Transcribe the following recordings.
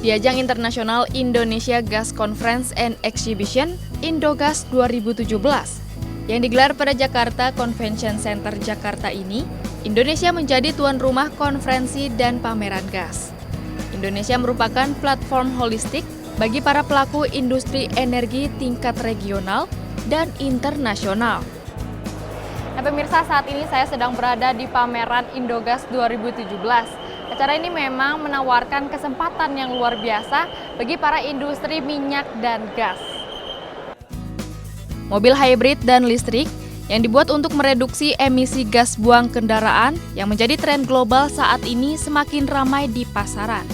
di ajang internasional Indonesia Gas Conference and Exhibition Indogas 2017 yang digelar pada Jakarta Convention Center Jakarta ini. Indonesia menjadi tuan rumah konferensi dan pameran gas. Indonesia merupakan platform holistik bagi para pelaku industri energi tingkat regional dan internasional. Nah, pemirsa, saat ini saya sedang berada di pameran Indogas 2017. Acara ini memang menawarkan kesempatan yang luar biasa bagi para industri minyak dan gas. Mobil hybrid dan listrik yang dibuat untuk mereduksi emisi gas buang kendaraan yang menjadi tren global saat ini semakin ramai di pasaran.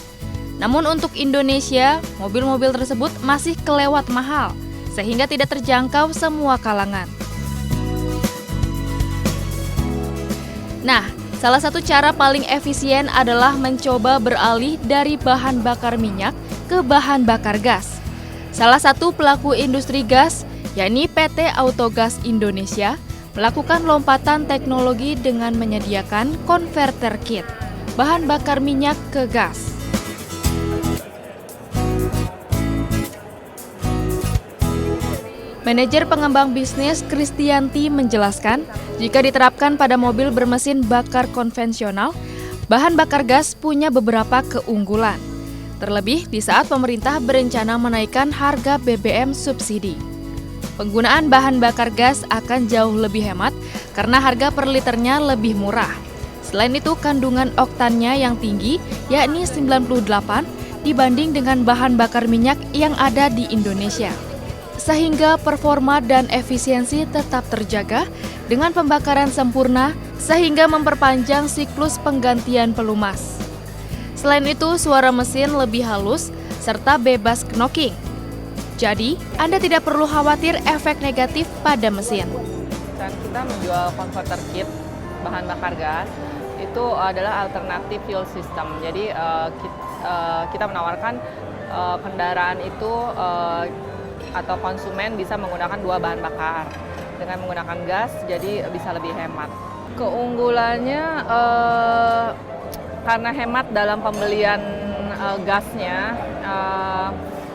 Namun untuk Indonesia, mobil-mobil tersebut masih kelewat mahal, sehingga tidak terjangkau semua kalangan. Nah, salah satu cara paling efisien adalah mencoba beralih dari bahan bakar minyak ke bahan bakar gas. Salah satu pelaku industri gas, yakni PT Autogas Indonesia, melakukan lompatan teknologi dengan menyediakan konverter kit, bahan bakar minyak ke gas. Manajer pengembang bisnis Kristianti menjelaskan, jika diterapkan pada mobil bermesin bakar konvensional, bahan bakar gas punya beberapa keunggulan. Terlebih di saat pemerintah berencana menaikkan harga BBM subsidi. Penggunaan bahan bakar gas akan jauh lebih hemat karena harga per liternya lebih murah. Selain itu, kandungan oktannya yang tinggi, yakni 98 dibanding dengan bahan bakar minyak yang ada di Indonesia. Sehingga performa dan efisiensi tetap terjaga dengan pembakaran sempurna sehingga memperpanjang siklus penggantian pelumas. Selain itu, suara mesin lebih halus serta bebas knocking. Jadi, Anda tidak perlu khawatir efek negatif pada mesin. Dan kita menjual converter kit bahan bakar gas itu adalah alternatif fuel system. Jadi kita menawarkan kendaraan itu atau konsumen bisa menggunakan dua bahan bakar. Dengan menggunakan gas, jadi bisa lebih hemat. Keunggulannya karena hemat dalam pembelian gasnya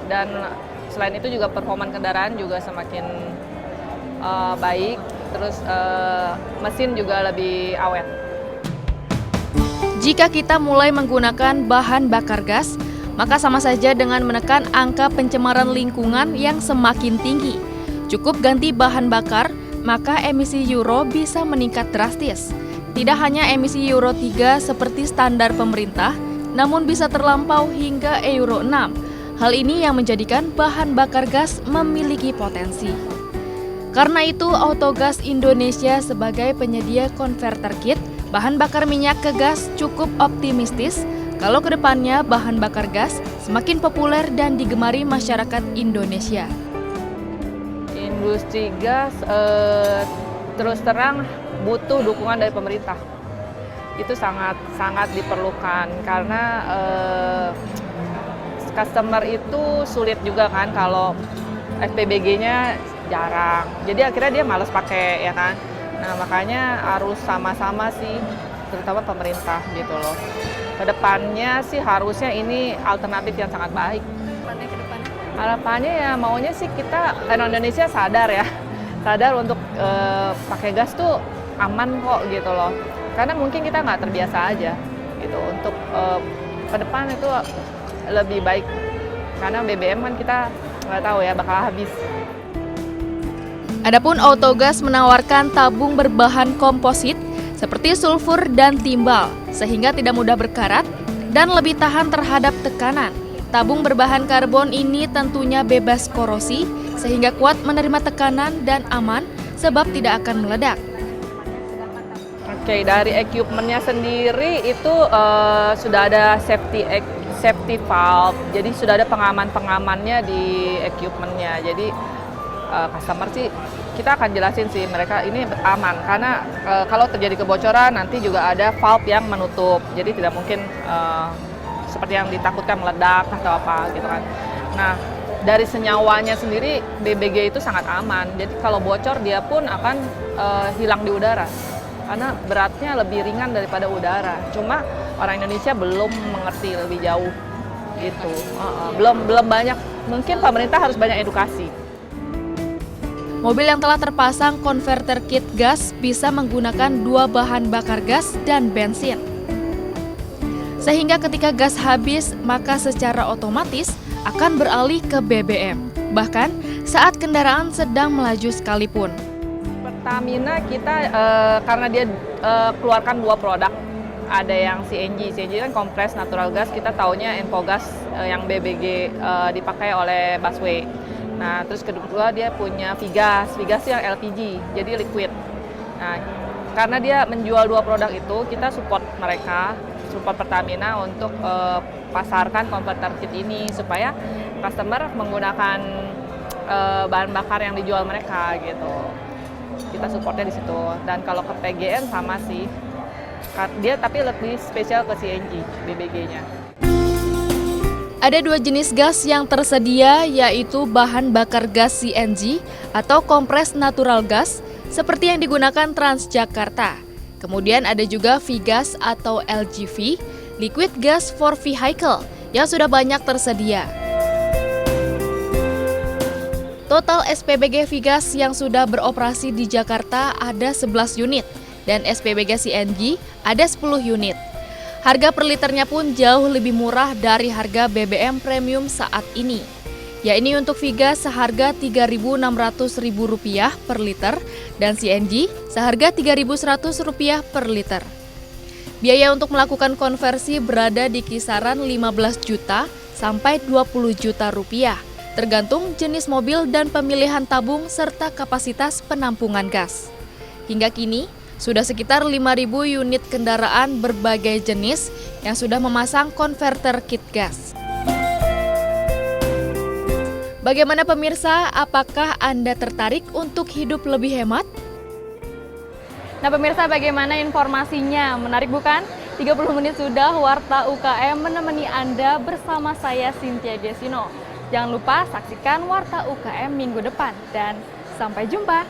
dan selain itu juga performa kendaraan juga semakin baik, terus mesin juga lebih awet. Jika kita mulai menggunakan bahan bakar gas, maka sama saja dengan menekan angka pencemaran lingkungan yang semakin tinggi. Cukup ganti bahan bakar, maka emisi Euro bisa meningkat drastis. Tidak hanya emisi Euro 3 seperti standar pemerintah, namun bisa terlampau hingga Euro 6. Hal ini yang menjadikan bahan bakar gas memiliki potensi. Karena itu, Autogas Indonesia sebagai penyedia konverter kit bahan bakar minyak ke gas cukup optimistis kalau kedepannya bahan bakar gas semakin populer dan digemari masyarakat Indonesia. Industri gas terus terang butuh dukungan dari pemerintah. Itu sangat diperlukan karena customer itu sulit juga kan kalau SPBG-nya jarang. Jadi akhirnya dia malas pakai ya kan. Nah, makanya harus sama-sama sih, terutama pemerintah gitu loh. Kedepannya sih harusnya ini alternatif yang sangat baik. Harapannya ya maunya sih kita Indonesia sadar untuk pakai gas tuh aman kok gitu loh. Karena mungkin kita nggak terbiasa aja gitu. Untuk ke depan itu lebih baik karena BBM kan kita nggak tahu ya bakal habis. Adapun Autogas menawarkan tabung berbahan komposit seperti sulfur dan timbal sehingga tidak mudah berkarat dan lebih tahan terhadap tekanan. Tabung berbahan karbon ini tentunya bebas korosi sehingga kuat menerima tekanan dan aman sebab tidak akan meledak. Oke, dari equipment-nya sendiri itu sudah ada safety valve, jadi sudah ada pengaman-pengamannya di equipment-nya. Jadi customer sih kita akan jelasin sih mereka ini aman karena kalau terjadi kebocoran nanti juga ada valve yang menutup. Jadi tidak mungkin seperti yang ditakutkan meledak atau apa gitu kan. Nah, dari senyawanya sendiri BBG itu sangat aman. Jadi kalau bocor dia pun akan hilang di udara. Karena beratnya lebih ringan daripada udara. Cuma orang Indonesia belum mengerti lebih jauh gitu. Belum banyak, mungkin pemerintah harus banyak edukasi. Mobil yang telah terpasang konverter kit gas bisa menggunakan 2 bahan bakar gas dan bensin. Sehingga ketika gas habis, maka secara otomatis akan beralih ke BBM. Bahkan saat kendaraan sedang melaju sekalipun. Pertamina kita karena dia keluarkan 2 produk. Ada yang CNG kan kompres natural gas, kita taunya Enfogas yang BBG dipakai oleh busway. Nah, terus kedua dia punya Vigas yang LPG, jadi liquid. Nah, karena dia menjual 2 produk itu, kita support mereka, support Pertamina untuk pasarkan konverter kit ini supaya customer menggunakan bahan bakar yang dijual mereka gitu. Kita supportnya di situ. Dan kalau ke PGN sama sih, dia tapi lebih spesial ke CNG BBG-nya. Ada 2 jenis gas yang tersedia, yaitu bahan bakar gas CNG atau kompres natural gas seperti yang digunakan Transjakarta. Kemudian ada juga Vigas atau LGV, liquid gas for vehicle, yang sudah banyak tersedia. Total SPBG Vigas yang sudah beroperasi di Jakarta ada 11 unit dan SPBG CNG ada 10 unit. Harga per liternya pun jauh lebih murah dari harga BBM premium saat ini. Yakni untuk Vigas seharga Rp3.600.000 per liter dan CNG seharga Rp3.100 per liter. Biaya untuk melakukan konversi berada di kisaran 15 juta sampai 20 juta rupiah, tergantung jenis mobil dan pemilihan tabung serta kapasitas penampungan gas. Hingga kini, sudah sekitar 5.000 unit kendaraan berbagai jenis yang sudah memasang konverter kit gas. Bagaimana pemirsa, apakah Anda tertarik untuk hidup lebih hemat? Nah pemirsa, bagaimana informasinya? Menarik bukan? 30 menit sudah Warta UKM menemani Anda bersama saya Cynthia Gesino. Jangan lupa saksikan Warta UKM minggu depan dan sampai jumpa.